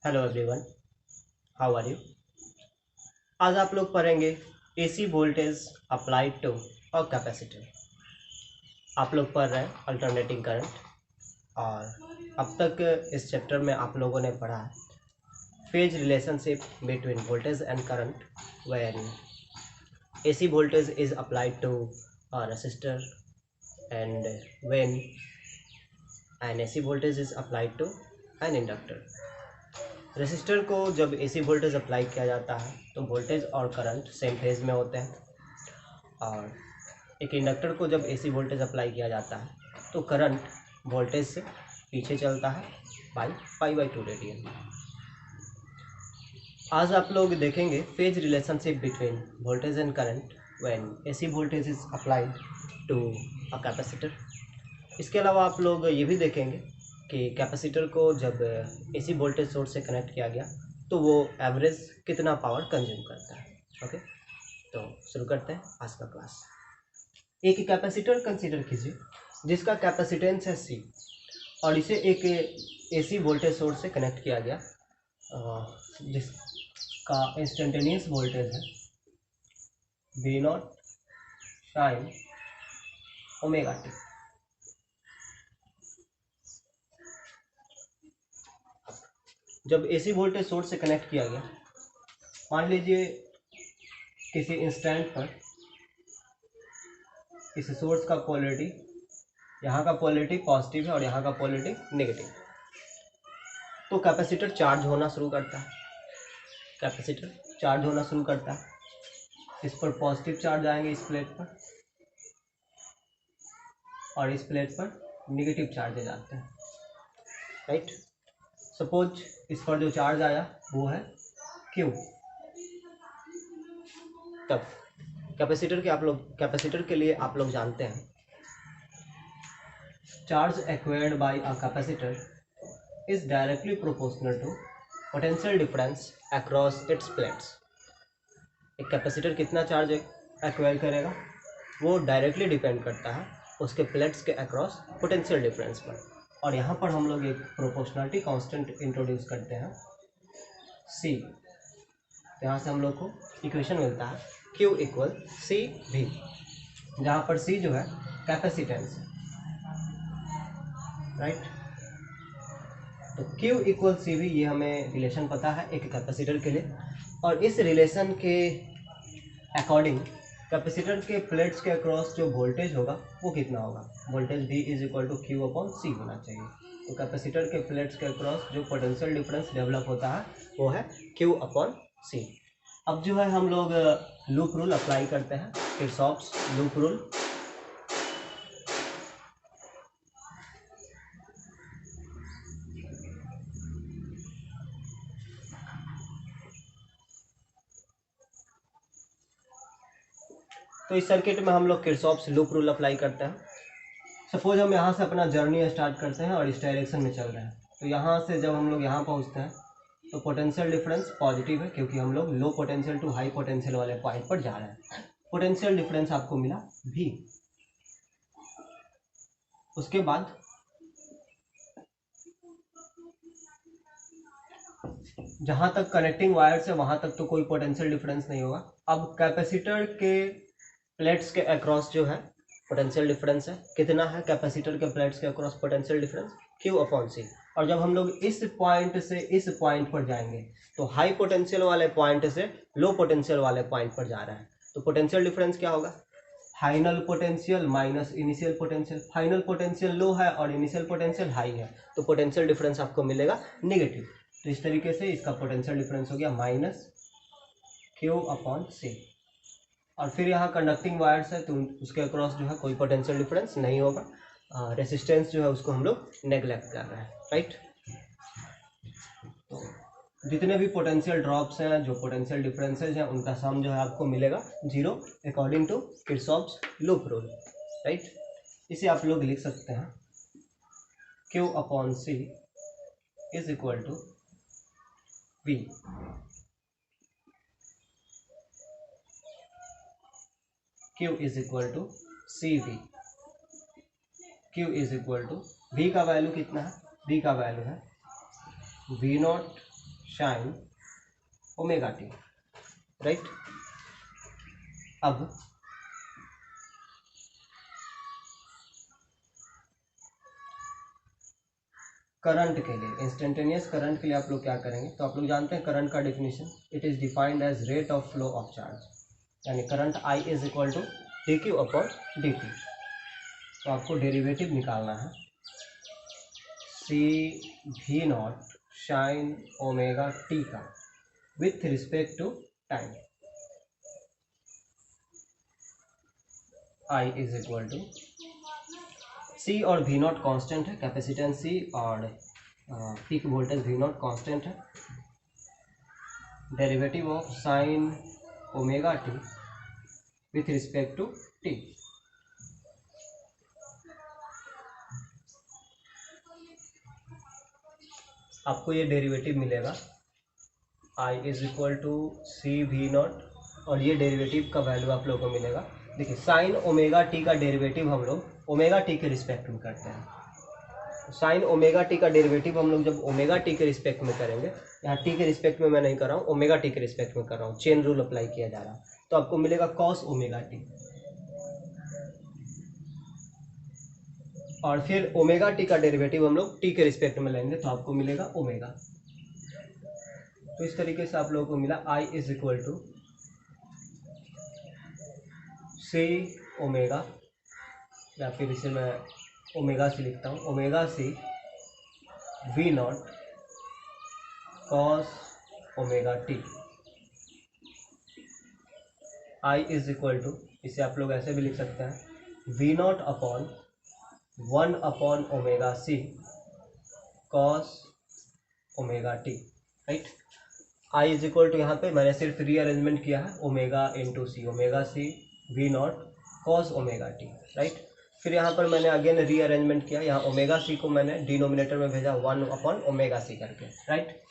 Hello everyone, how are you. आज आप लोग पढ़ेंगे AC voltage applied to a capacitor. आप लोग पढ़ रहे हैं अल्टरनेटिंग करंट, और अब तक इस चैप्टर में आप लोगों ने पढ़ा phase relationship between voltage and current when AC voltage is applied to a resistor and when an AC voltage is applied to an inductor. Resistor को जब एसी वोल्टेज अप्लाई किया जाता है तो वोल्टेज और करंट सेम फेज में होते हैं, और एक इंडक्टर को जब एसी वोल्टेज अप्लाई किया जाता है तो करंट वोल्टेज से पीछे चलता है बाई पाई/2 रेडियन। आज आप लोग देखेंगे phase relationship between voltage and current when AC voltage is applied to a capacitor. इसके अलावा आप लोग ये भी देखेंगे कि कैपेसिटर को जब एसी वोल्टेज सोर्स से कनेक्ट किया गया तो वो एवरेज कितना पावर कंज्यूम करता है। ओके, तो शुरू करते हैं आज का क्लास। एक कैपेसिटर कंसीडर कीजिए जिसका कैपेसिटेंस है सी, और इसे एक एसी वोल्टेज सोर्स से कनेक्ट किया गया जिसका इंस्टेंटेनियस वोल्टेज है V naught sine omega T. जब एसी वोल्टेज सोर्स से कनेक्ट किया गया, मान लीजिए किसी इंस्टेंट पर इस सोर्स का पोलरिटी, यहाँ का पोलरिटी पॉजिटिव है और यहाँ का पोलरिटी नेगेटिव, तो कैपेसिटर चार्ज होना शुरू करता है। कैपेसिटर चार्ज होना शुरू करता है, इस पर पॉजिटिव चार्ज आएंगे इस प्लेट पर, और इस प्लेट पर नेगेटिव चार्ज जाते हैं। राइट, सपोज इस पर जो चार्ज आया वो है क्यू। तब कैपेसिटर के लिए आप लोग जानते हैं charge acquired by a capacitor is directly proportional to potential difference across its plates. एक कैपेसिटर कितना चार्ज एक्वायर करेगा वो डायरेक्टली डिपेंड करता है उसके प्लेट्स के अक्रॉस पोटेंशियल डिफरेंस पर। और यहाँ पर हम लोग एक प्रोपोर्शनलिटी कांस्टेंट इंट्रोड्यूस करते हैं सी। यहाँ से हम लोग को इक्वेशन मिलता है Q इक्वल सी भी, जहाँ पर C जो है कैपेसिटेंस है। राइट, तो Q इक्वल सी भी ये हमें रिलेशन पता है एक कैपेसिटर के लिए, और इस रिलेशन के अकॉर्डिंग कैपेसिटर के प्लेट्स के अक्रॉस जो वोल्टेज होगा वो कितना होगा, voltage V is equal to Q upon C होना चाहिए। तो कैपेसिटर के प्लेट्स के अक्रॉस जो पोटेंशियल डिफरेंस डेवलप होता है वो है Q अपॉन सी। अब जो है हम लोग लूप रूल अप्लाई करते हैं, किरचॉफ्स लूप रूल। तो इस सर्किट में हम लोग किरचॉफ्स लूप रूल अप्लाई करते हैं। सपोज हम यहाँ से अपना जर्नी स्टार्ट करते हैं और इस डायरेक्शन में चल रहे हैं, तो यहाँ से जब हम लोग यहाँ पहुँचते हैं तो पोटेंशियल डिफरेंस पॉजिटिव है क्योंकि हम लोग low potential to high potential वाले पॉइंट पर जा रहे हैं। पोटेंशियल डिफरेंस आपको मिला V। उसके बाद जहाँ तक कनेक्टिंग वायर्स है वहाँ तक तो कोई पोटेंशियल डिफरेंस नहीं होगा। अब कैपेसिटर के प्लेट्स के अक्रॉस जो है पोटेंशियल डिफरेंस है, कितना है कैपेसिटर के प्लेट्स के across potential difference Q upon C. और जब हम लोग इस पॉइंट से इस पॉइंट पर जाएंगे तो हाई पोटेंशियल वाले पॉइंट से लो पोटेंशियल वाले पॉइंट पर जा रहा है, तो पोटेंशियल डिफरेंस क्या होगा, final potential minus initial potential. Final potential low है और इनिशियल पोटेंशियल हाई है, तो पोटेंशियल डिफरेंस आपको मिलेगा नेगेटिव। तो इस तरीके से इसका पोटेंशियल डिफरेंस हो गया माइनस Q अपॉन सी। और फिर यहाँ कंडक्टिंग वायर्स है तो उसके अक्रॉस जो है कोई पोटेंशियल डिफरेंस नहीं होगा, रेसिस्टेंस जो है उसको हम लोग नेग्लेक्ट कर रहे हैं। राइट, तो जितने भी पोटेंशियल ड्रॉप्स हैं, जो पोटेंशियल डिफरेंसेज हैं, उनका सम जो है आपको मिलेगा zero according to Kirchhoff's loop rule. Right, इसे आप लोग लिख सकते हैं Q upon C is equal to V। Q is equal to C V. Q is equal to V का वैल्यू कितना है, V का वैल्यू है V naught sine omega T, right. अब करंट के लिए, इंस्टेंटेनियस करंट के लिए आप लोग क्या करेंगे, तो आप लोग जानते हैं करंट का definition, it is defined as rate of flow of charge, यानी current I is equal to D Q upon D T. तो आपको डेरिवेटिव निकालना है, सी भी नॉट साइन ओमेगा टी का with respect to time, I is equal to C और V naught constant है, capacitance C और peak voltage V naught constant है। Derivative of sine omega T with respect to T, आपको ये derivative मिलेगा I is equal to C V naught, और ये derivative का वैल्यू आप लोगों को मिलेगा। देखिए साइन ओमेगा टी का डेरिवेटिव हम लोग ओमेगा टी के रिस्पेक्ट में करते हैं। साइन ओमेगा टी का डेरिवेटिव हम लोग जब ओमेगा टी के रिस्पेक्ट में करेंगे, यहाँ टी के रिस्पेक्ट में मैं नहीं कर रहा हूँ, ओमेगा टी के रिस्पेक्ट में कर रहा हूँ, चेन रूल अप्लाई किया जा रहा है, तो आपको मिलेगा कॉस ओमेगा टी, और फिर ओमेगा टी का डेरिवेटिव हम लोग टी के रिस्पेक्ट में लेंगे तो आपको मिलेगा ओमेगा। तो इस तरीके से आप लोगों को मिला I is equal to C omega, या फिर इसे मैं ओमेगा सी लिखता हूँ, omega C V naught cos omega T, I is equal to, इसे आप लोग ऐसे भी लिख सकते हैं, V naught upon 1 upon omega C cos omega T, right. I is equal to, यहाँ पे मैंने सिर्फ रीअरेंजमेंट किया है, omega into C, omega C V naught cos omega T, right. फिर यहाँ पर मैंने अगेन रीअरेंजमेंट किया, यहाँ ओमेगा सी को मैंने डिनोमिनेटर में भेजा 1 अपॉन ओमेगा सी करके, राइट।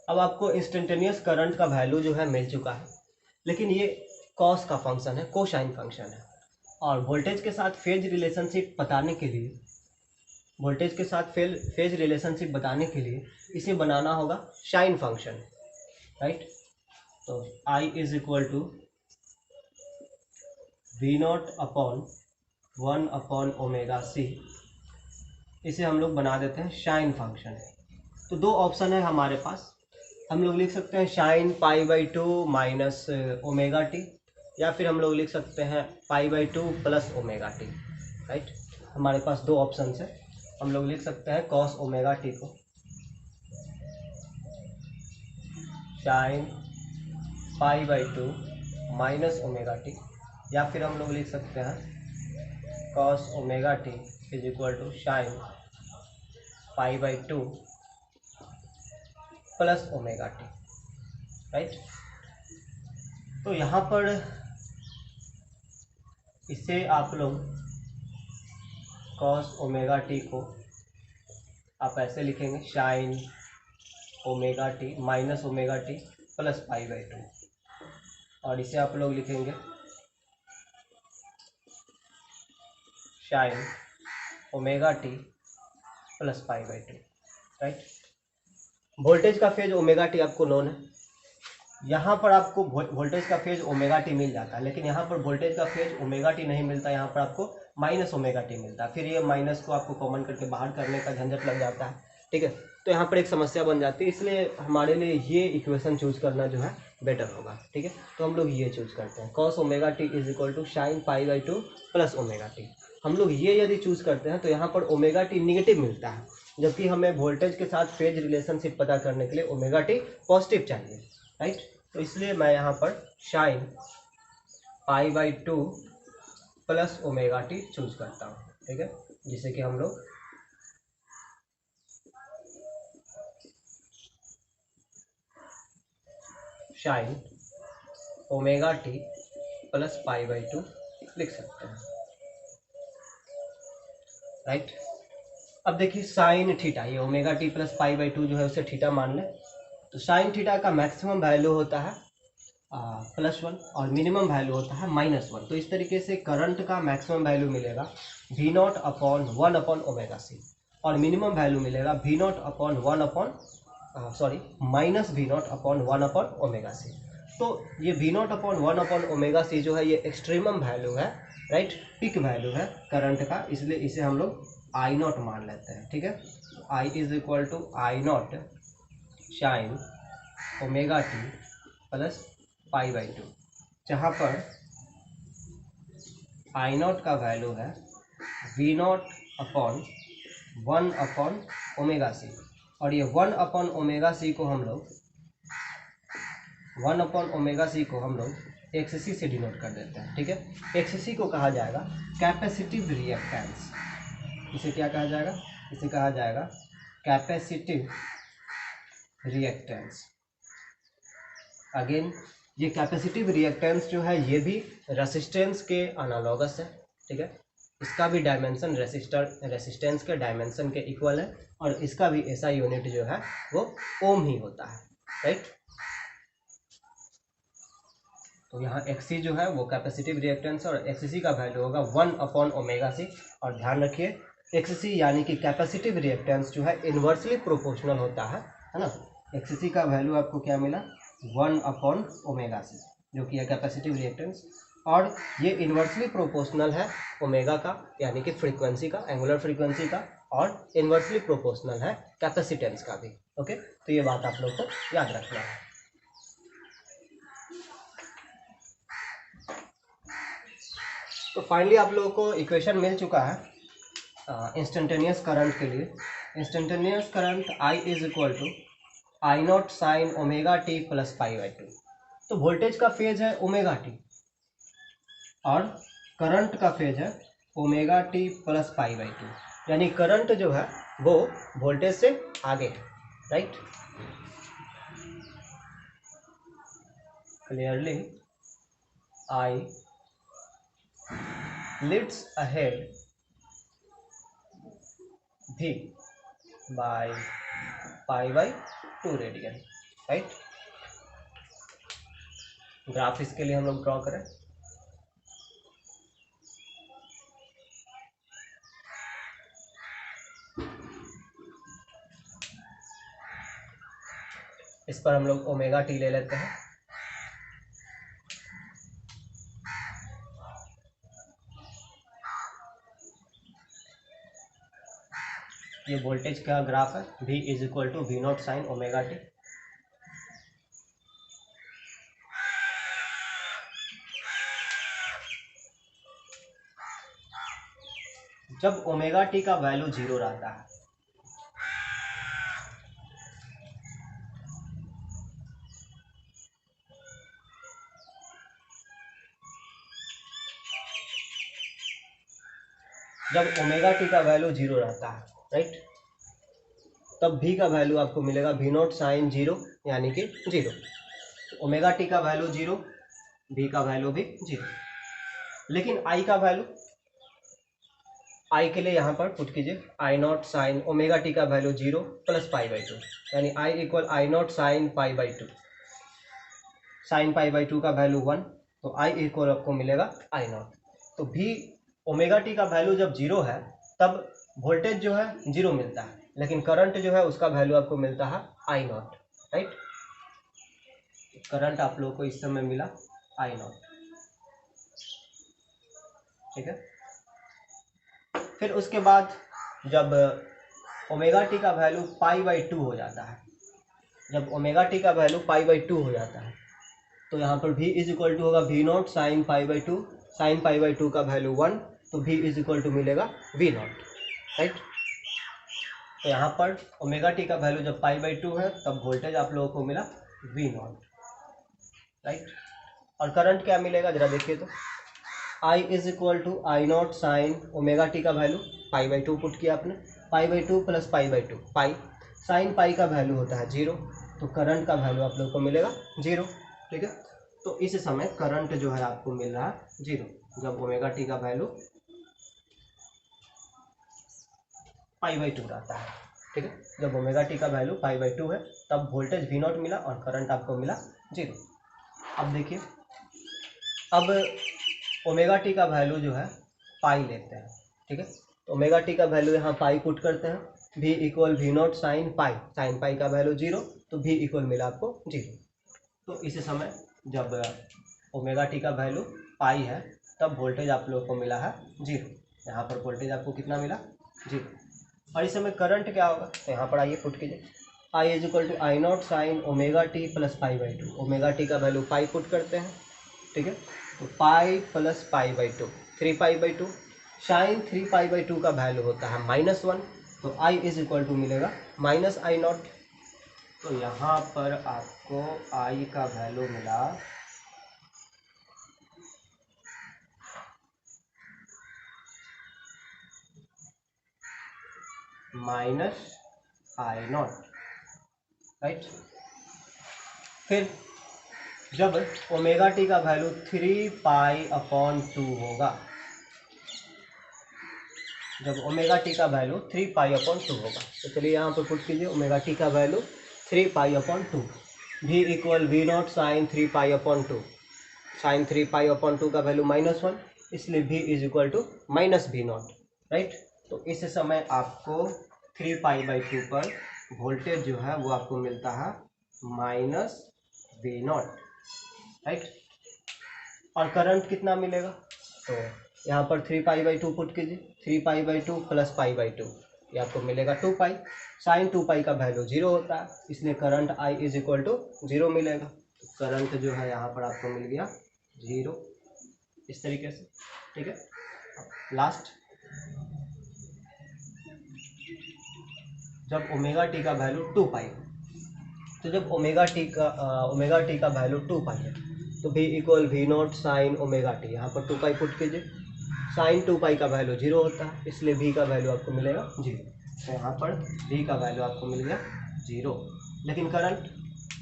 अब आपको इंस्टेंटेनियस करंट का वैल्यू जो है मिल चुका है, लेकिन ये कॉस का फंक्शन है, कोसाइन फंक्शन है, और वोल्टेज के साथ फेज रिलेशनशिप बताने के लिए, वोल्टेज के साथ फेज रिलेशनशिप बताने के लिए इसे बनाना होगा साइन फंक्शन, राइट। तो I is equal to V naught upon 1 upon omega C, इसे हम लोग बना देते हैं साइन फंक्शन। तो दो ऑप्शन है हमारे पास, हम लोग लिख सकते हैं sign pi by two minus omega T, या फिर हम लोग लिख सकते हैं पाई by two plus omega T, right. हमारे पास दो ऑप्शन है, हम लोग लिख सकते हैं कॉस ओमेगा टी को sine pi by two minus omega T, या फिर हम लोग लिख सकते हैं cos omega T is equal to sine pi by two plus omega T, right. तो यहाँ पर इसे आप लोग कॉस ओमेगा टी को आप ऐसे लिखेंगे sign omega T minus omega T plus pi by to, और इसे आप लोग लिखेंगे sign omega T plus pi by to, right. Voltage का फेज ओमेगा टी आपको नोन है, यहाँ पर आपको वोल्टेज का फेज ओमेगा टी मिल जाता है, लेकिन यहाँ पर वोल्टेज का फेज ओमेगा टी नहीं मिलता, यहाँ पर आपको माइनस ओमेगा टी मिलता है, फिर ये माइनस को आपको कॉमन करके बाहर करने का झंझट लग जाता है, ठीक है। तो यहाँ पर एक समस्या बन जाती है, इसलिए हमारे लिए ये इक्वेशन चूज करना जो है बेटर होगा, ठीक है। तो हम लोग ये चूज करते हैं cos omega T is equal to sine pi by two plus omega T. हम लोग ये यदि चूज करते हैं तो यहाँ पर ओमेगा टी निगेटिव मिलता है, जबकि हमें वोल्टेज के साथ फेज रिलेशनशिप पता करने के लिए ओमेगा टी पॉजिटिव चाहिए, राइट। तो इसलिए मैं यहाँ पर sign pi by two plus omega T choose करता हूँ, ठीक है, जिसे कि हम लोग sign omega T plus pi by to लिख सकते हैं, राइट। अब देखिए साइन थीटा, ये omega T plus pi by to जो है उसे थीटा मान लें, तो साइन थीटा का मैक्सिमम वैल्यू होता है +1 और मिनिमम वैल्यू होता है -1। तो इस तरीके से करंट का मैक्सिमम वैल्यू मिलेगा V0 upon 1 upon omega C. और मिनिमम वैल्यू मिलेगा V naught upon one upon minus V naught upon one upon omega C. तो ये V naught upon one upon omega C जो है ये एक्सट्रीमम वैल्यू है, right, peak value है current का, इसलिए इसे हम लोग आई नॉट मान लेते हैं। ठीक है, I is equal to I naught sine omega T plus pi by two, जहाँ पर आई नॉट का वैल्यू है V naught upon one upon omega C, और ये वन अपॉन ओमेगा सी को हम लोग एक्स सी से डिनोट कर देते हैं। ठीक है, एक्स सी को कहा जाएगा कैपेसिटिव रिएक्टेंस। इसे क्या कहा जाएगा? इसे कहा जाएगा कैपेसिटिव रिएक्टेंस। अगेन ये कैपेसिटिव रिएक्टेंस जो है ये भी रेसिस्टेंस के अनालोगस है। ठीक है, इसका भी डायमेंशन रेसिस्टेंस के डायमेंशन के इक्वल है, और इसका भी ऐसा यूनिट जो है वो ओम ही होता है, राइट। तो यहाँ एक्सी जो है वो कैपेसिटिव रिएक्टेंस और एक्ससी का वैल्यू होगा वन अपॉन ओमेगा सी। और ध्यान रखिए एक्ससी यानी कि कैपेसिटिव रिएक्टेंस जो है इन्वर्सली प्रोपोर्शनल होता है ना। एक्ससी का वैल्यू आपको क्या मिला? वन अपॉन ओमेगा सी, जो कि है कैपेसिटिव रिएक्टेंस, और ये इन्वर्सली प्रोपोर्शनल है ओमेगा का, यानी कि फ्रीक्वेंसी का, एंगुलर फ्रीक्वेंसी का, और इन्वर्सली प्रोपोर्शनल है कैपेसिटेंस का भी। ओके, तो ये बात आप लोग को याद रखना है। तो फाइनली आप लोगों को इक्वेशन मिल चुका है इंस्टेंटेनियस करंट के लिए। Instantaneous current I is equal to I naught sine omega T plus pi by two. तो वोल्टेज का फेज है ओमेगा टी और करंट का फेज है omega T plus pi by two, यानी करंट जो है वो वोल्टेज से आगे है, right. Clearly I leads ahead v by pi by 2 radian, right. Graph इसके लिए हम लोग ड्रॉ करें। इस पर हम लोग ओमेगा टी ले लेते हैं। ये वोल्टेज का ग्राफ है, v is equal to V naught sine omega T. जब ओमेगा टी का वैल्यू 0 रहता है, जब ओमेगा टी का वैल्यू 0 रहता है, राइट, तब v का वैल्यू आपको मिलेगा वी नॉट साइन 0, यानी कि 0। ओमेगा टी का वैल्यू 0, v का वैल्यू भी 0। लेकिन I का वैल्यू, I के लिए यहाँ पर पुट कीजिए आई नॉट साइन ओमेगा टी का value 0 plus pi by two, यानी I equal I naught sine pi by two. Sine pi by two का वैल्यू 1, तो I इक्वल आपको मिलेगा आई नॉट। तो भी ओमेगा टी का वैल्यू जब 0 है तब वोल्टेज जो है 0 मिलता है, लेकिन करंट जो है उसका वैल्यू आपको मिलता है आई नॉट, राइट। करंट आप लोगों को इस समय मिला आई नॉट, ठीक है। फिर उसके बाद जब ओमेगा टी का वैल्यू पाई बाई टू हो जाता है, जब ओमेगा टी का वैल्यू पाई बाई टू हो जाता है, तो यहाँ पर v इज इक्वल टू होगा V naught sine pi by two. Sine pi by two का वैल्यू 1, तो v इज इक्वल टू मिलेगा वी नॉट, राइट। तो यहाँ पर ओमेगा टी का वैल्यू जब पाई बाई टू है तब वोल्टेज आप लोगों को मिला वी नॉट, राइट। और करंट क्या मिलेगा जरा देखिए तो, I is equal to I naught sine omega T का value pi by two put किया आपने, pi by two plus pi by two, pi sine pi का वैल्यू होता है 0, तो करंट का वैल्यू आप लोग को मिलेगा 0, ठीक है। तो इस समय करंट जो है आपको मिल रहा है 0, जब ओमेगा टी का वैल्यू पाई बाई टू रहता है, ठीक है। जब ओमेगा टी का वैल्यू पाई बाई टू है तब वोल्टेज वी नॉट मिला और करंट आपको मिला 0। अब देखिए, अब ओमेगा टी का वैल्यू जो है पाई लेते हैं, ठीक है। तो ओमेगा टी का वैल्यू यहाँ पाई पुट करते हैं, v equal V naught sine pi का वैल्यू 0, तो v इक्वल मिला आपको 0। तो इस समय जब ओमेगा टी का वैल्यू पाई है तब वोल्टेज आप लोगों को मिला है 0। यहाँ पर वोल्टेज आपको कितना मिला, 0। और इस समय करंट क्या होगा, तो यहाँ पर आइए पुट कीजिए, I is equal to I naught sine omega T plus pi by two. Omega T का वैल्यू पाई पुट करते हैं, ठीक है, तो pi plus pi by two, 3 pi by 2। Sine 3 pi by 2 का वैल्यू होता है -1, तो I इज इक्वल टू मिलेगा माइनस आई नॉट। तो यहाँ पर आपको I का वैल्यू मिला -I0, राइट। फिर जब ओमेगा टी का वैल्यू 3 पाई/2 होगा, जब ओमेगा टी का वैल्यू 3 पाई/2 होगा, तो चलिए यहाँ पर पुट कीजिए ओमेगा टी का value 3 pi by two, v equal V naught sine 3 pi by two. Sine 3 pi by two का वैल्यू -1, इसलिए v is equal to minus V naught, right. तो इस समय आपको 3 पाई/2 पर वोल्टेज जो है वो आपको मिलता है -V0, राइट। और करंट कितना मिलेगा, तो यहाँ पर 3 पाई/2 पुट कीजिए, 3 पाई/2 प्लस पाई/2, ये आपको मिलेगा 2 पाई। साइन 2 पाई का वैल्यू 0 होता है, इसलिए current I is equal to 0 मिलेगा। तो करंट जो है यहाँ पर आपको मिल गया 0, इस तरीके से, ठीक है। लास्ट, जब ओमेगा टी का वैल्यू 2 पाई, तो जब ओमेगा टी का वैल्यू 2 पाई है, तो v equal V naught sine omega T, यहाँ पर 2 पाई पुट कीजिए। साइन 2 पाई का वैल्यु 0 होता है, इसलिए v का वैल्यू आपको मिलेगा 0। तो यहाँ पर v का वैल्यू आपको मिल गया 0। लेकिन करंट,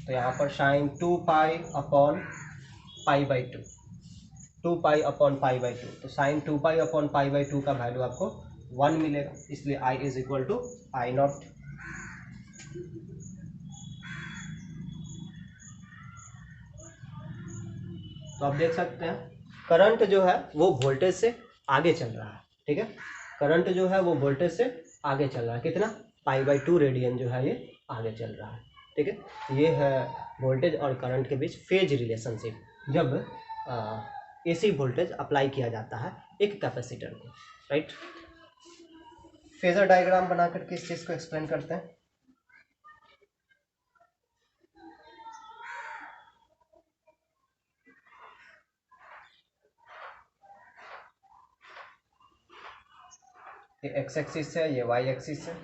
तो यहाँ पर साइन 2 पाई/पाई/2, 2 पाई/पाई/2, तो साइन 2 पाई/पाई/2 का वैल्यू आपको 1 मिलेगा, इसलिए I is equal to I0। तो आप देख सकते हैं करंट जो है वो वोल्टेज से आगे चल रहा है, ठीक है। करंट जो है वो वोल्टेज से आगे चल रहा है, कितना, पाई/2 रेडियन जो है ये आगे चल रहा है, ठीक है। ये है वोल्टेज और करंट के बीच फेज रिलेशनशिप, जब AC वोल्टेज अप्लाई किया जाता है एक कैपेसिटर को, राइट। फेजर डायग्राम बना करके इस चीज़ को एक्सप्लेन करते हैं। ये एक्स एक्सिस है, ये वाई एक्सिस है।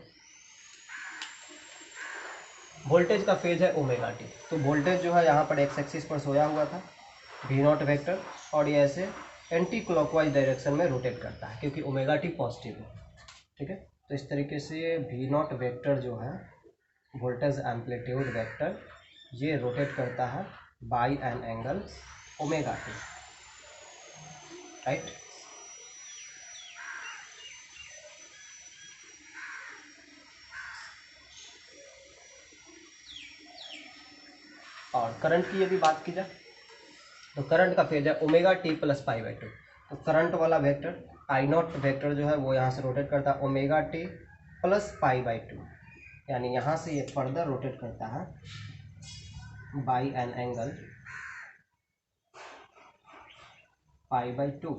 वोल्टेज का फेज है ओमेगा टी, तो वोल्टेज जो है यहाँ पर एक्स एक्सिस पर सोया हुआ था, V0 वेक्टर, और ये ऐसे एंटी क्लॉकवाइज डायरेक्शन में रोटेट करता है क्योंकि ओमेगा टी पॉजिटिव है, ठीक है। तो इस तरीके से V0 वेक्टर जो है वोल्टेज एम्पलीट्यूड वेक्टर, ये रोटेट करता है by an angle omega T, right. और करंट की यदि बात की जाए, तो करंट का फेज है ओमेगा टी प्लस पाई/2। तो करंट वाला वेक्टर I0 वेक्टर जो है वो यहाँ से रोटेट करता है ओमेगा टी प्लस पाई/2, यानी यहाँ से ये फर्दर रोटेट करता है बाई एन एंगल पाई/2,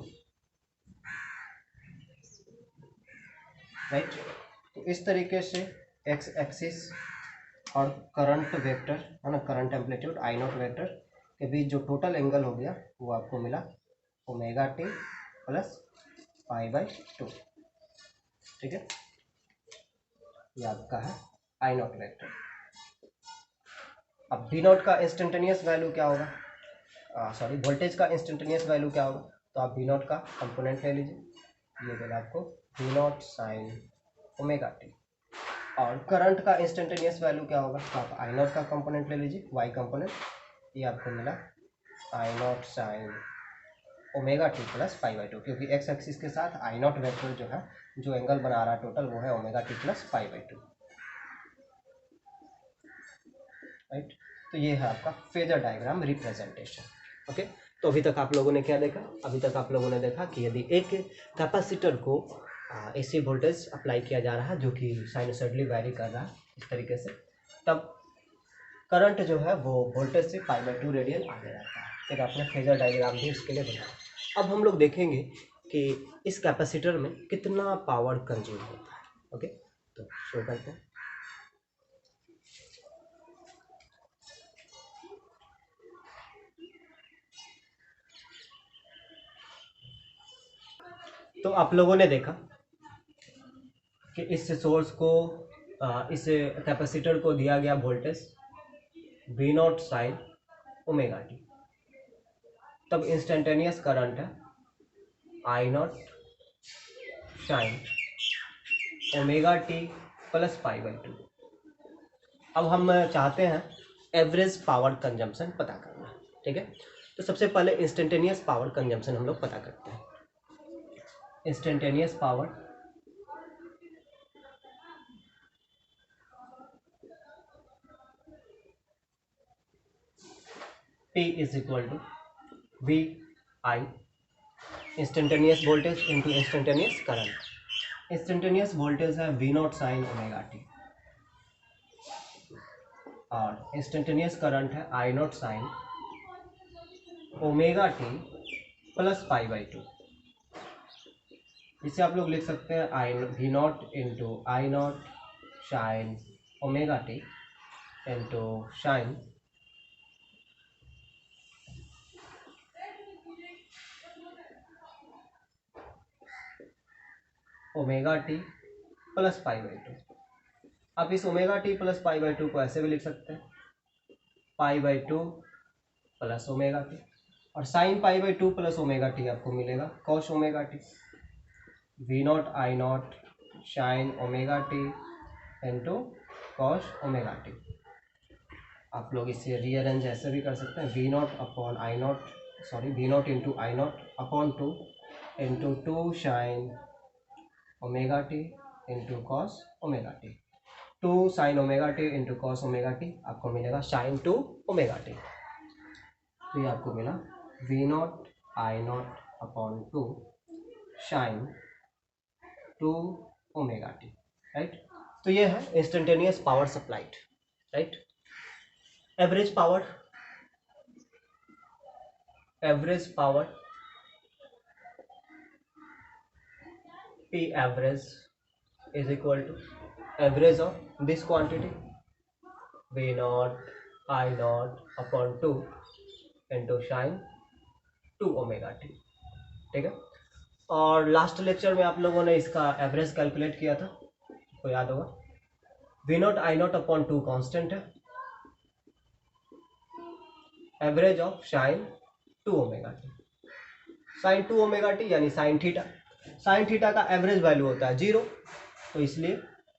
राइट। तो इस तरीके से एक्स एक्सिस और करंट वेक्टर है ना, करंट एम्पलीट्यूड I0 वेक्टर के बीच जो टोटल एंगल हो गया वो आपको मिला ओमेगा टी प्लस पाई/2, ठीक है। ये आपका है I0 वेक्टर। अब V0 का इंस्टेंटेनियस वैल्यू क्या होगा, सॉरी वोल्टेज का इंस्टेंटेनियस वैल्यू क्या होगा, तो आप V0 का कंपोनेंट ले लीजिए, ये देगा आपको V0 साइन ओमेगा टी। और करंट का इंस्टेंटेनियस वैल्यू क्या होगा, तो आप I0 का कंपोनेंट ले लीजिए, y कंपोनेंट, ये आपको मिला I0 sine omega T plus pi by two, क्योंकि एक्स एक्सिस के साथ I0 वेक्टर जो है जो एंगल बना रहा है टोटल वो है ओमेगा टी प्लस पाई/2, राइट। तो ये है आपका फेजर डायग्राम रिप्रेजेंटेशन, ओके। तो अभी तक आप लोगों ने क्या देखा, अभी तक आप लोगों ने देखा कि यदि एक कैपेसिटर को एसी वोल्टेज अप्लाई किया जा रहा है जो कि साइनसॉइडली वैरी कर रहा है इस तरीके से, तब करंट जो है वो वोल्टेज से π/2 रेडियन आगे रहता है। फिर आपने फेजर डायग्राम भी इसके लिए बनाया। अब हम लोग देखेंगे कि इस कैपेसिटर में कितना पावर कंज्यूम होता है। ओके, तो शुरू करते हैं। तो आप लोगों ने देखा कि इस सोर्स को इस कैपेसिटर को दिया गया voltage V0 sine omega T, तब इंस्टेंटेनियस करंट है I0 sine omega T plus π/2। अब हम चाहते हैं एवरेज पावर कंजम्पशन पता करना, ठीक है। तो सबसे पहले इंस्टेंटेनियस पावर कंजम्पशन हम लोग पता करते हैं। Instantaneous power P is equal to V I, instantaneous voltage into instantaneous current. Instantaneous voltage है V0 साइन ओमेगा टी और इंस्टेंटेनियस करंट है I0 sine omega T plus π/2। इसे आप लोग लिख सकते हैं V0 into I0 sine omega T into sine omega T plus π/2। आप इस ओमेगा टी प्लस π/2 को ऐसे भी लिख सकते हैं π/2 प्लस ओमेगा टी, और साइन π/2 प्लस ओमेगा टी आपको मिलेगा cos omega T. V0 I0 sine omega T into cos omega T. आप लोग इसे रीअरेंज ऐसे भी कर सकते हैं V0 upon I0, sorry V0 into I0 upon 2 into 2 sign omega T into cos omega T. 2 sign omega T into cos omega T आपको मिलेगा साइन 2 ओमेगा टी। तो ये आपको मिला V0 I0 upon 2 sine 2 omega T, right. तो ये है instantaneous power supplied, right. Average power P average is equal to average of this quantity V0 I0 upon 2 into sin 2 omega T, ठीक है। और लास्ट लेक्चर में आप लोगों ने इसका एवरेज कैलकुलेट किया था, आपको याद होगा। V0 I0 अपॉन 2 कांस्टेंट है, average of sine 2 omega T. Sine 2 omega T यानी साइन थीटा, साइन थीटा का एवरेज वैल्यू होता है 0, तो इसलिए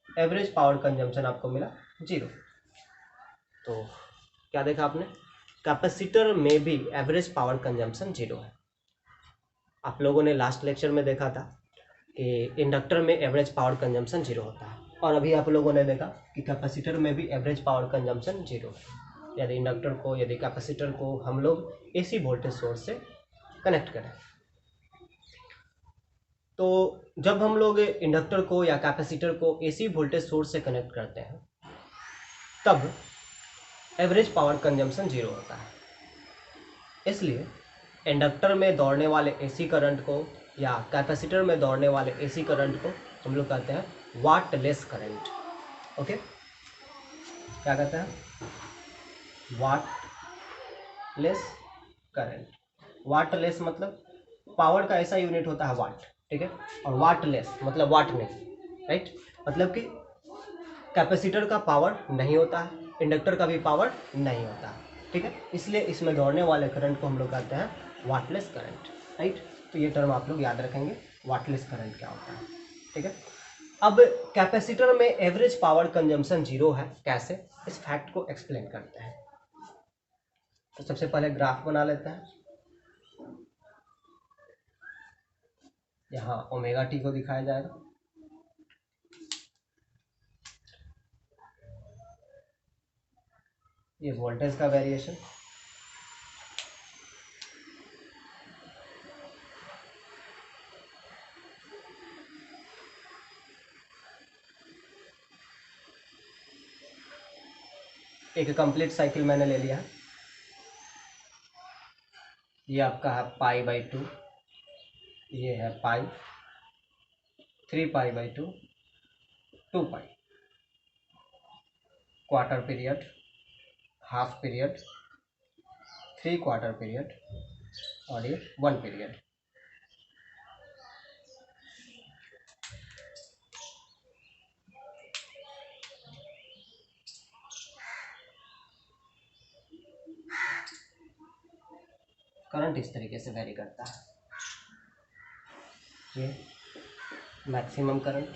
एवरेज पावर कंजम्पशन आपको मिला 0। तो क्या देखा आपने, कैपेसिटर में भी एवरेज पावर कंजम्पशन 0 है। आप लोगों ने लास्ट लेक्चर में देखा था कि इंडक्टर में एवरेज पावर कंजम्पशन 0 होता है, और अभी आप लोगों ने देखा कि कैपेसिटर में भी एवरेज पावर कंजम्पशन 0 है। यदि इंडक्टर को, यदि कैपेसिटर को हम लोग एसी वोल्टेज सोर्स से कनेक्ट करें, तो जब हम लोग इंडक्टर को या कैपेसिटर को एसी वोल्टेज सोर्स से कनेक्ट करते हैं तब एवरेज पावर कंजम्पशन 0 होता है। इसलिए इंडक्टर में दौड़ने वाले एसी करंट को या कैपेसिटर में दौड़ने वाले एसी करंट को हम लोग कहते हैं वाटलेस करंट। ओके, क्या कहते हैं, वाटलेस करंट। वाटलेस मतलब पावर का ऐसा यूनिट होता है वाट, ठीक है, और वाटलेस मतलब वाट नहीं, राइट। मतलब कि कैपेसिटर का पावर नहीं होता है, इंडक्टर का भी पावर नहीं होता है, ठीक है। इसलिए इसमें दौड़ने वाले करंट को हम लोग कहते हैं वाटलेस करंट, राइट। तो ये टर्म आप लोग याद रखेंगे, वाटलेस करंट क्या होता है, ठीक है। अब कैपेसिटर में एवरेज पावर कंजम्पशन 0 है, कैसे, इस फैक्ट को एक्सप्लेन करते हैं। तो सबसे पहले ग्राफ बना लेते हैं। यहाँ ओमेगा टी को दिखाया जाएगा, ये वोल्टेज का वेरिएशन, एक कंप्लीट साइकिल मैंने ले लिया है। ये आपका है π/2, ये है pi, 3π/2, 2π, quarter period, half period, 3/4 period और ये 1 पीरियड। करंट इस तरीके से वेरी करता है। ये मैक्सिमम करंट,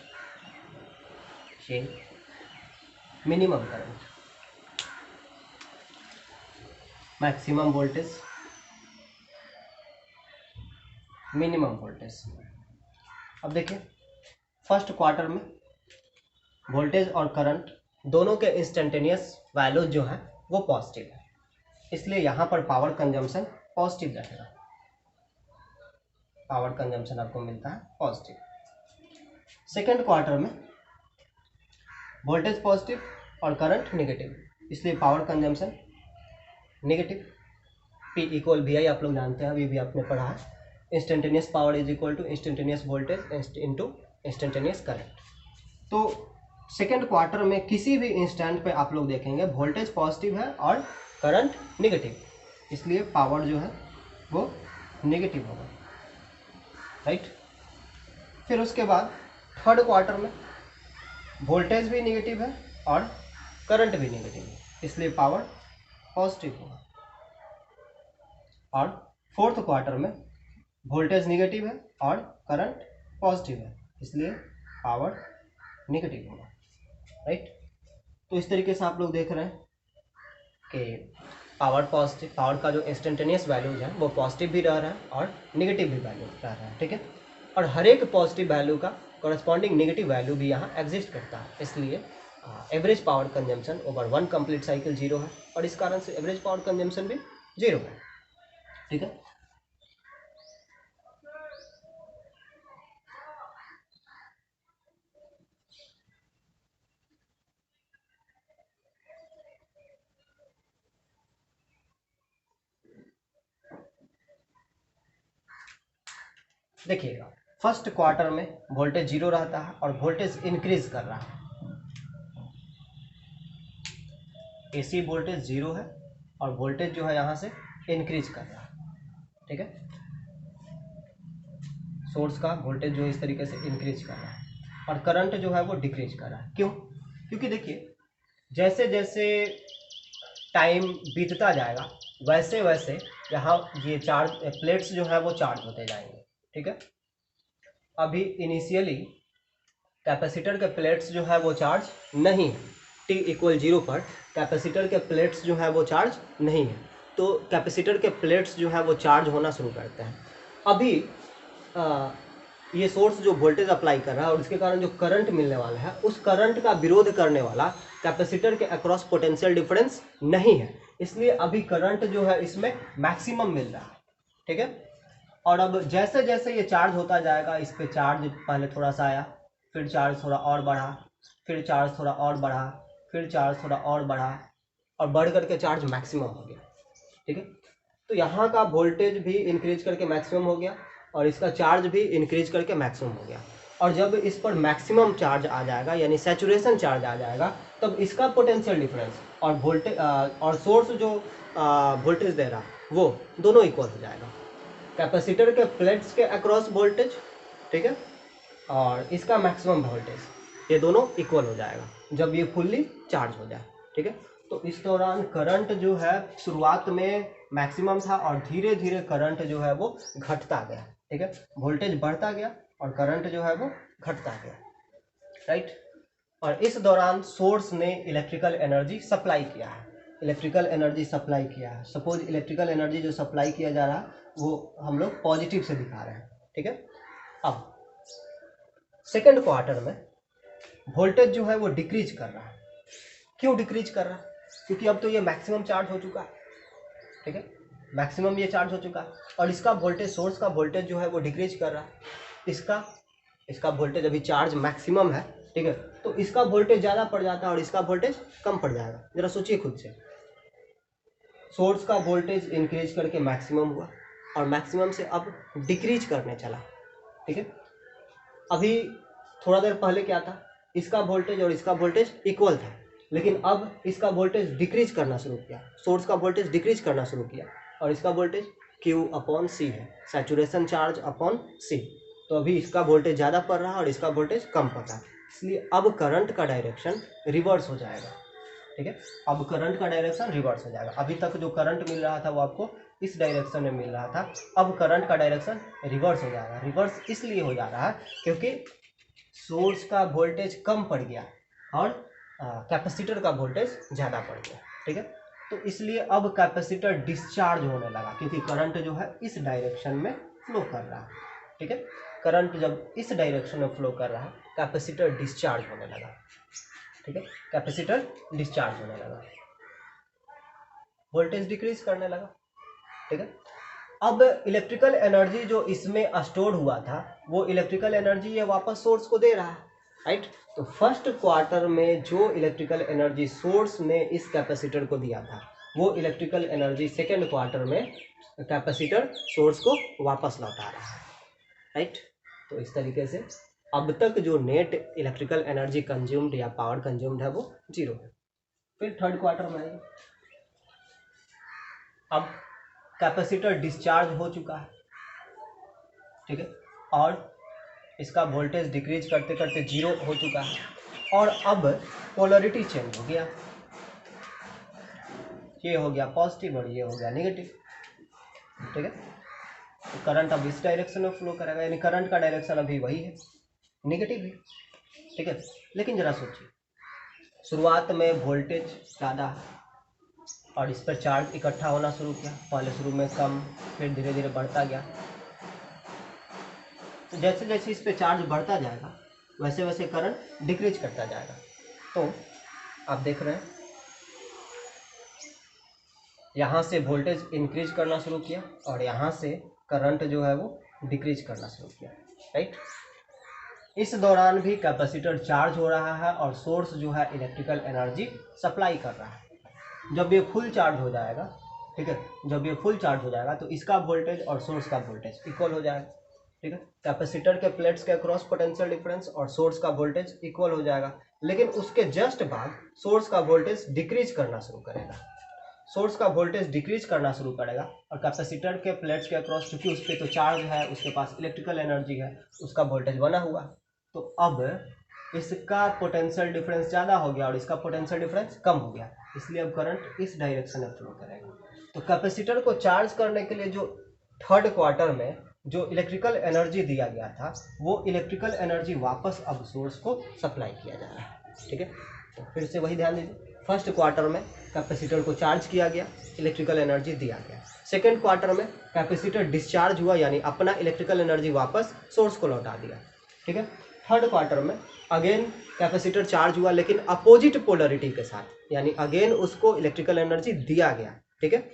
ये minimum current, maximum voltage, minimum voltage. अब देखिए फर्स्ट क्वार्टर में वोल्टेज और करंट दोनों के इंस्टेंटेनियस वैल्यू जो है वो पॉजिटिव है, इसलिए यहाँ पर पावर कंजम्पशन पॉजिटिव रहेगा। पावर कंजम्पशन आपको मिलता है पॉजिटिव। सेकेंड क्वार्टर में वोल्टेज पॉजिटिव और करंट नेगेटिव, इसलिए power consumption negative. P = VI आप लोग जानते हैं, अभी भी आपने पढ़ा है। Instantaneous power is equal to instantaneous voltage into instantaneous current. तो सेकेंड क्वार्टर में किसी भी इंस्टेंट पे आप लोग देखेंगे वोल्टेज पॉजिटिव है और करंट नेगेटिव, इसलिए पावर जो है वो नेगेटिव होगा, राइट। फिर उसके बाद थर्ड क्वार्टर में वोल्टेज भी नेगेटिव है और करंट भी नेगेटिव है, इसलिए पावर पॉजिटिव होगा। और फोर्थ क्वार्टर में वोल्टेज नेगेटिव है और करंट पॉजिटिव है, इसलिए पावर नेगेटिव होगा, राइट। तो इस तरीके से आप लोग देख रहे हैं कि पावर पॉजिटिव, पावर का जो इंस्टेंटेनियस वैल्यूज है वो पॉजिटिव भी रह रहा है और नेगेटिव भी वैल्यू रह रहा है, ठीक है। और हर एक पॉजिटिव वैल्यू का कॉरस्पॉन्डिंग नेगेटिव वैल्यू भी यहाँ एग्जिस्ट करता है, इसलिए average power consumption over 1 complete cycle 0 है और इस कारण से एवरेज पावर कंजम्पशन भी 0 है, ठीक है। देखिएगा फर्स्ट क्वार्टर में वोल्टेज 0 रहता है और वोल्टेज इंक्रीज कर रहा है। एसी वोल्टेज 0 है और वोल्टेज जो है यहाँ से इंक्रीज कर रहा है, ठीक है। सोर्स का वोल्टेज जो इस तरीके से इंक्रीज कर रहा है और करंट जो है वो डिक्रीज कर रहा है। क्यों? क्योंकि देखिए जैसे जैसे टाइम बीतता जाएगा वैसे वैसे यहाँ ये चार्ज प्लेट्स जो है वो चार्ज होते जाएंगे, ठीक है। अभी इनिशियली कैपेसिटर के प्लेट्स जो है वो चार्ज नहीं है, t = 0 पर कैपेसिटर के प्लेट्स जो है वो चार्ज नहीं है, तो कैपेसिटर के प्लेट्स जो है वो चार्ज होना शुरू करते हैं। अभी ये सोर्स जो वोल्टेज अप्लाई कर रहा है और इसके कारण जो करंट मिलने वाला है उस करंट का विरोध करने वाला कैपेसिटर के अक्रॉस पोटेंशियल डिफरेंस नहीं है, इसलिए अभी करंट जो है इसमें मैक्सिमम मिल रहा है, ठीक है। और अब जैसे जैसे ये चार्ज होता जाएगा, इस पे चार्ज पहले थोड़ा सा आया, फिर चार्ज थोड़ा और बढ़ा, फिर चार्ज थोड़ा और बढ़ा, फिर चार्ज थोड़ा और बढ़ा और बढ़ करके चार्ज मैक्सिमम हो गया, ठीक है। तो यहाँ का वोल्टेज भी इंक्रीज करके मैक्सिमम हो गया और इसका चार्ज भी इंक्रीज करके मैक्सिमम हो गया। और जब इस पर मैक्सिमम चार्ज आ जाएगा यानी सैचुरेशन चार्ज आ जाएगा, तब इसका पोटेंशियल डिफरेंस और वोल्टेज और सोर्स जो वोल्टेज दे रहा वो दोनों इक्वल हो जाएगा। कैपेसिटर के प्लेट्स के अक्रॉस वोल्टेज, ठीक है, और इसका मैक्सिमम वोल्टेज, ये दोनों इक्वल हो जाएगा जब ये फुल्ली चार्ज हो जाए, ठीक है। तो इस दौरान करंट जो है शुरुआत में मैक्सिमम था और धीरे धीरे करंट जो है वो घटता गया, ठीक है। वोल्टेज बढ़ता गया और करंट जो है वो घटता गया, राइट। और इस दौरान सोर्स ने इलेक्ट्रिकल एनर्जी सप्लाई किया है, इलेक्ट्रिकल एनर्जी सप्लाई किया है। सपोज इलेक्ट्रिकल एनर्जी जो सप्लाई किया जा रहा है वो हम लोग पॉजिटिव से दिखा रहे हैं, ठीक है। अब सेकेंड क्वार्टर में वोल्टेज जो है वो डिक्रीज कर रहा है। क्यों डिक्रीज कर रहा है? क्योंकि अब तो ये मैक्सिमम चार्ज हो चुका है, ठीक है, मैक्सिमम ये चार्ज हो चुका है और इसका वोल्टेज, सोर्स का वोल्टेज जो है वो डिक्रीज कर रहा है। इसका वोल्टेज अभी चार्ज मैक्सिमम है ठीक है। तो इसका वोल्टेज ज़्यादा पड़ जाता है और इसका वोल्टेज कम पड़ जाएगा। जरा सोचिए खुद से, सोर्स का वोल्टेज इंक्रीज करके मैक्सिमम हुआ और मैक्सिमम से अब डिक्रीज करने चला, ठीक है। अभी थोड़ा देर पहले क्या था, इसका वोल्टेज और इसका वोल्टेज इक्वल था, लेकिन अब इसका वोल्टेज डिक्रीज करना शुरू किया, सोर्स का वोल्टेज डिक्रीज करना शुरू किया और इसका वोल्टेज Q/C है, सैचुरेशन चार्ज अपॉन C। तो अभी इसका वोल्टेज ज़्यादा पड़ रहा है और इसका वोल्टेज कम पड़ रहा है, इसलिए अब करंट का डायरेक्शन रिवर्स हो जाएगा, ठीक है। अब करंट का डायरेक्शन रिवर्स हो जाएगा। अभी तक जो करंट मिल रहा था वो आपको इस डायरेक्शन में मिल रहा था, अब करंट का डायरेक्शन रिवर्स हो जाएगा। रिवर्स इसलिए हो जा रहा है क्योंकि सोर्स का वोल्टेज कम पड़ गया और कैपेसिटर का वोल्टेज ज़्यादा पड़ गया, ठीक है। तो इसलिए अब कैपेसिटर डिस्चार्ज होने लगा क्योंकि करंट जो है इस डायरेक्शन में फ्लो कर रहा है, ठीक है। करंट जब इस डायरेक्शन में फ्लो कर रहा है, कैपेसिटर डिस्चार्ज होने लगा, ठीक है। कैपेसिटर डिस्चार्ज होने लगा, वोल्टेज डिक्रीज करने लगा, ठीक है। अब इलेक्ट्रिकल एनर्जी जो इसमें स्टोर हुआ था वो इलेक्ट्रिकल एनर्जी ये वापस सोर्स को दे रहा है, राइट। तो फर्स्ट क्वार्टर में जो इलेक्ट्रिकल एनर्जी सोर्स ने इस कैपेसिटर को दिया था वो इलेक्ट्रिकल एनर्जी सेकेंड क्वार्टर में कैपेसिटर सोर्स को वापस लौटा रहा है, राइट। तो इस तरीके से अब तक जो नेट इलेक्ट्रिकल एनर्जी कंज्यूम्ड या पावर कंज्यूम्ड है वो 0 है। फिर थर्ड क्वार्टर में आएगा, अब कैपेसिटर डिस्चार्ज हो चुका है, ठीक है, और इसका वोल्टेज डिक्रीज करते करते 0 हो चुका है और अब पोलरिटी चेंज हो गया, ये हो गया पॉजिटिव और ये हो गया नेगेटिव, ठीक है। तो करंट अब इस डायरेक्शन में फ्लो करेगा, यानी करंट का डायरेक्शन अभी वही है, नेगेटिव है, ठीक है। लेकिन जरा सोचिए, शुरुआत में वोल्टेज ज़्यादा है और इस पर चार्ज इकट्ठा होना शुरू किया, पहले शुरू में कम फिर धीरे धीरे बढ़ता गया। तो जैसे जैसे इस पर चार्ज बढ़ता जाएगा वैसे वैसे करंट डिक्रीज करता जाएगा। तो आप देख रहे हैं यहाँ से वोल्टेज इंक्रीज करना शुरू किया और यहाँ से करंट जो है वो डिक्रीज करना शुरू किया, राइट। इस दौरान भी कैपेसिटर चार्ज हो रहा है और सोर्स जो है इलेक्ट्रिकल एनर्जी सप्लाई कर रहा है। जब ये फुल चार्ज हो जाएगा, ठीक है, जब ये फुल चार्ज हो जाएगा तो इसका वोल्टेज और सोर्स का वोल्टेज इक्वल हो जाएगा, ठीक है। कैपेसिटर के प्लेट्स के अक्रॉस पोटेंशियल डिफरेंस और सोर्स का वोल्टेज इक्वल हो जाएगा, लेकिन उसके जस्ट बाद सोर्स का वोल्टेज डिक्रीज करना शुरू करेगा, सोर्स का वोल्टेज डिक्रीज करना शुरू करेगा और कैपेसिटर के प्लेट्स के अक्रॉस, चूंकि उस पर तो चार्ज है, उसके पास इलेक्ट्रिकल एनर्जी है, उसका वोल्टेज बना हुआ, तो अब इसका पोटेंशियल डिफरेंस ज़्यादा हो गया और इसका पोटेंशियल डिफरेंस कम हो गया, इसलिए अब करंट इस डायरेक्शन में फ्लो करेगा। तो कैपेसिटर को चार्ज करने के लिए जो थर्ड क्वार्टर में जो इलेक्ट्रिकल एनर्जी दिया गया था वो इलेक्ट्रिकल एनर्जी वापस अब सोर्स को सप्लाई किया जा रहा है, ठीक है। तो फिर से वही ध्यान दीजिए, फर्स्ट क्वार्टर में कैपेसिटर को चार्ज किया गया, इलेक्ट्रिकल एनर्जी दिया गया। सेकेंड क्वार्टर में कैपेसिटर डिस्चार्ज हुआ, यानी अपना इलेक्ट्रिकल एनर्जी वापस सोर्स को लौटा दिया, ठीक है। थर्ड क्वार्टर में अगेन कैपेसिटर चार्ज हुआ लेकिन अपोजिट पोलरिटी के साथ, यानी अगेन उसको इलेक्ट्रिकल एनर्जी दिया गया, ठीक है।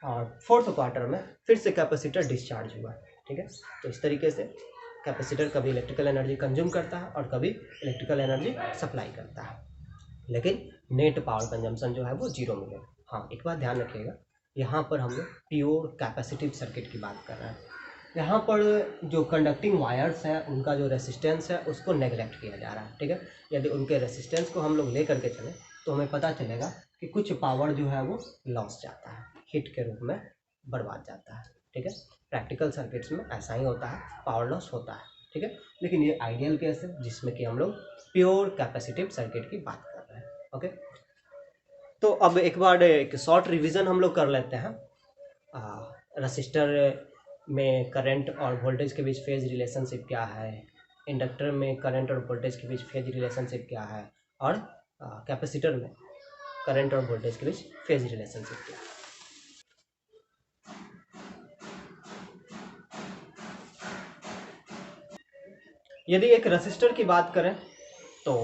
और फोर्थ क्वार्टर में फिर से कैपेसिटर डिस्चार्ज हुआ, ठीक है। तो इस तरीके से कैपेसिटर कभी इलेक्ट्रिकल एनर्जी कंज्यूम करता है और कभी इलेक्ट्रिकल एनर्जी सप्लाई करता है, लेकिन नेट पावर कंजम्पशन जो है वो 0 मिलेगा। हाँ, एक बात ध्यान रखिएगा, यहाँ पर हम लोग प्योर कैपेसिटिव सर्किट की बात कर रहे हैं। यहाँ पर जो कंडक्टिंग वायर्स हैं उनका जो रेसिस्टेंस है उसको नेगलेक्ट किया जा रहा है, ठीक है। यदि उनके रेसिस्टेंस को हम लोग ले करके चलें तो हमें पता चलेगा कि कुछ पावर जो है वो लॉस जाता है, हीट के रूप में बर्बाद जाता है, ठीक है। प्रैक्टिकल सर्किट्स में ऐसा ही होता है, पावर लॉस होता है, ठीक है। लेकिन ये आइडियल केस है जिसमें कि हम लोग प्योर कैपेसिटिव सर्किट की बात कर रहे हैं, ओके। तो अब एक बार एक शॉर्ट रिवीजन हम लोग कर लेते हैं। रसिस्टर में करंट और वोल्टेज के बीच फेज रिलेशनशिप क्या है, इंडक्टर में करंट और वोल्टेज के बीच फेज रिलेशनशिप क्या है, और कैपेसिटर में करंट और वोल्टेज के बीच फेज रिलेशनशिप क्या है। यदि एक रसिस्टर की बात करें तो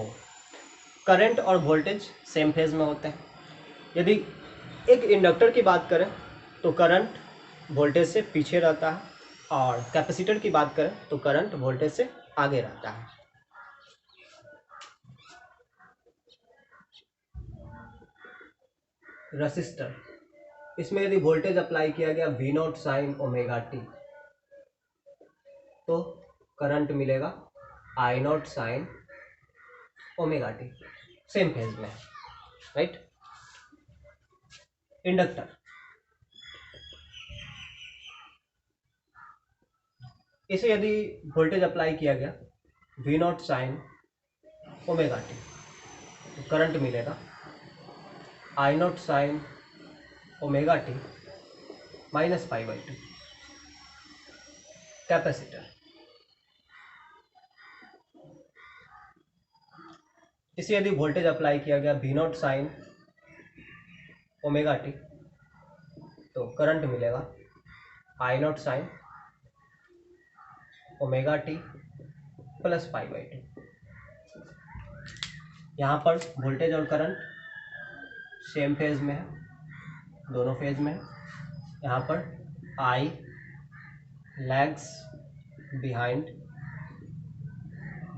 करंट और वोल्टेज सेम फेज में होते हैं। यदि एक इंडक्टर की बात करें तो करंट वोल्टेज से पीछे रहता है और कैपेसिटर की बात करें तो करंट वोल्टेज से आगे रहता है। रसिस्टर, इसमें यदि वोल्टेज अप्लाई किया गया V naught sine omega T, तो करंट मिलेगा I not sine omega T, same phase में, राइट। इंडक्टर, इसे यदि वोल्टेज अप्लाई किया गया V naught sine omega T, तो करंट मिलेगा I not sine omega T minus pi by to. Capacitor, इसे यदि वोल्टेज अप्लाई किया गया V naught sine omega T, तो करंट मिलेगा I not sine omega T plus pi by to. यहाँ पर वोल्टेज और करंट सेम फेज में है, दोनों फेज में है। यहाँ पर I lags behind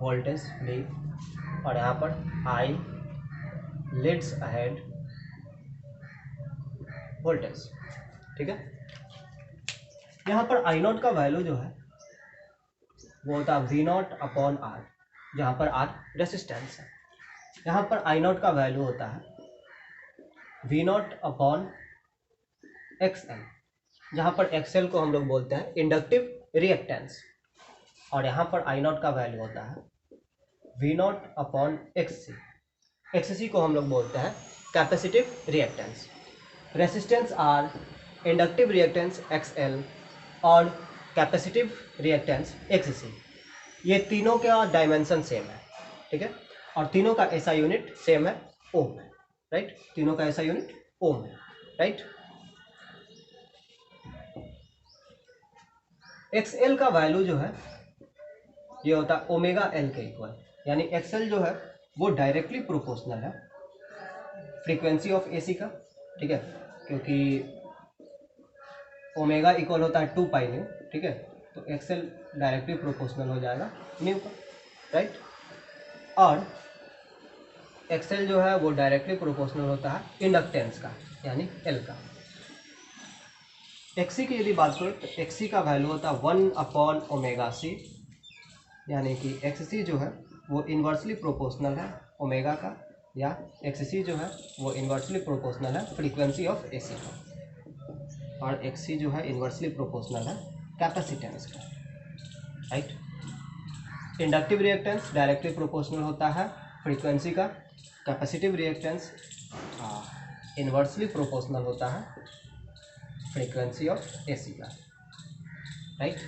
voltage V, और यहाँ पर I लीड्स अहेड वोल्टेज, ठीक है। यहाँ पर I नॉट का वैल्यू जो है वो होता है V नॉट अपॉन R, जहाँ पर R रेसिस्टेंस है। यहाँ पर I नॉट का वैल्यू होता है V नॉट अपॉन XL, जहाँ पर XL को हम लोग बोलते हैं इंडक्टिव रिएक्टेंस, और यहाँ पर I नॉट का वैल्यू होता है V not upon XC। XC को हम लोग बोलते हैं capacitive reactance. Resistance R, inductive reactance XL और कैपेसिटिव रिएक्टेंस XC, ये तीनों का डायमेंशन सेम है, ठीक है, और तीनों का ऐसा यूनिट सेम है, ओम है, राइट। तीनों का ऐसा यूनिट ओम है, राइट। XL का वैल्यू जो है ये होता है ओमेगा L के इक्वल, यानी XL जो है वो डायरेक्टली प्रोपोर्शनल है फ्रीक्वेंसी ऑफ AC का, ठीक है, क्योंकि ओमेगा इक्वल होता है 2 पाई न्यू, ठीक है, तो XL डायरेक्टली प्रोपोर्शनल हो जाएगा न्यू का, राइट। और XL जो है वो डायरेक्टली प्रोपोर्शनल होता है इंडक्टेंस का, यानी L का। XC की यदि बात करें तो XC का वैल्यू होता है 1 अपॉन ओमेगा C, यानी कि XC जो है वो इन्वर्सली प्रोपोर्शनल है ओमेगा का, या XC जो है वो इन्वर्सली प्रोपोर्शनल है फ्रीक्वेंसी ऑफ AC का, और XC जो है इन्वर्सली प्रोपोर्शनल है कैपेसिटेंस का, right. Inductive reactance directly proportional होता है फ्रीक्वेंसी का, कैपेसिटिव रिएक्टेंस इन्वर्सली प्रोपोर्शनल होता है फ्रीक्वेंसी ऑफ AC का, राइट।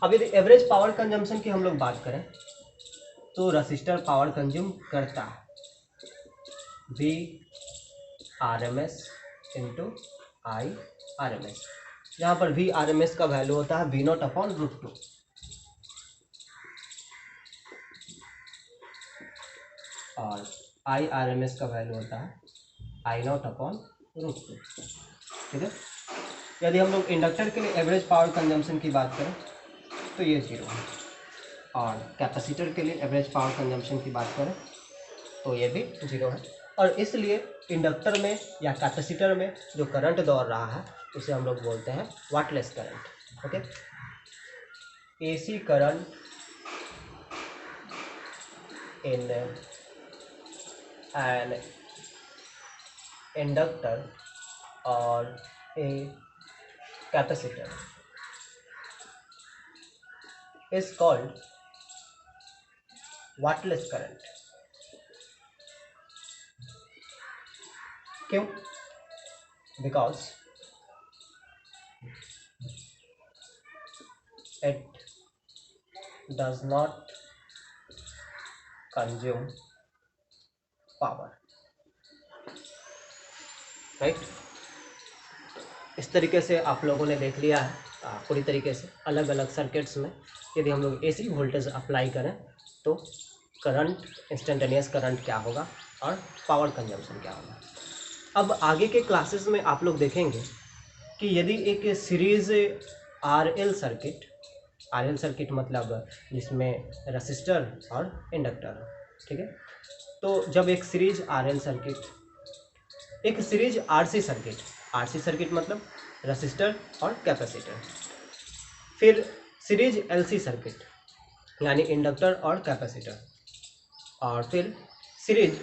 अब यदि एवरेज पावर कंजम्पशन की हम लोग बात करें तो रसिस्टर पावर कंज्यूम करता है V RMS into I RMS, जहाँ पर V RMS का वैल्यू होता है V नॉट अपॉन रूट 2, और I RMS का वैल्यू होता है I नॉट अपॉन रूट 2, ठीक है। यदि हम लोग इंडक्टर के लिए एवरेज पावर कंजम्पशन की बात करें तो ये 0 है, और कैपेसिटर के लिए एवरेज पावर कंजम्पशन की बात करें तो ये भी 0 है, और इसलिए इंडक्टर में या कैपेसिटर में जो करंट दौड़ रहा है उसे हम लोग बोलते हैं wattless current, okay. AC current in an inductor और a capacitor is called wattless current. क्यों? Because it does not consume power, राइट। इस तरीके से आप लोगों ने देख लिया है पूरी तरीके से अलग अलग सर्किट्स में यदि हम लोग AC वोल्टेज अप्लाई करें तो करंट, इंस्टेंटेनियस करंट क्या होगा और पावर कंजम्पशन क्या होगा। अब आगे के क्लासेस में आप लोग देखेंगे कि यदि एक सीरीज RL सर्किट मतलब जिसमें रसिस्टर और इंडक्टर हो, ठीक है, तो जब एक सीरीज RL सर्किट एक series RC circuit, RC circuit मतलब रसिस्टर और कैपेसिटर। फिर सीरीज एलसी सर्किट यानी इंडक्टर और कैपेसिटर। और फिर सीरीज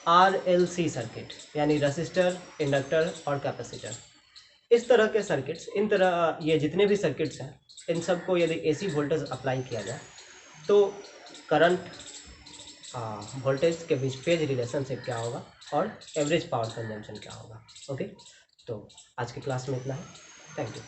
आरएलसी सर्किट यानी रसिस्टर, इंडक्टर और कैपेसिटर। इस तरह के सर्किट्स, इन तरह ये जितने भी सर्किट्स हैं, इन सबको यदि एसी वोल्टेज अप्लाई किया जाए तो करंट वोल्टेज के बीच फेज रिलेशनशिप क्या होगा और एवरेज पावर कंजम्पशन क्या होगा। ओके, तो आज की क्लास में इतना है। Thank you.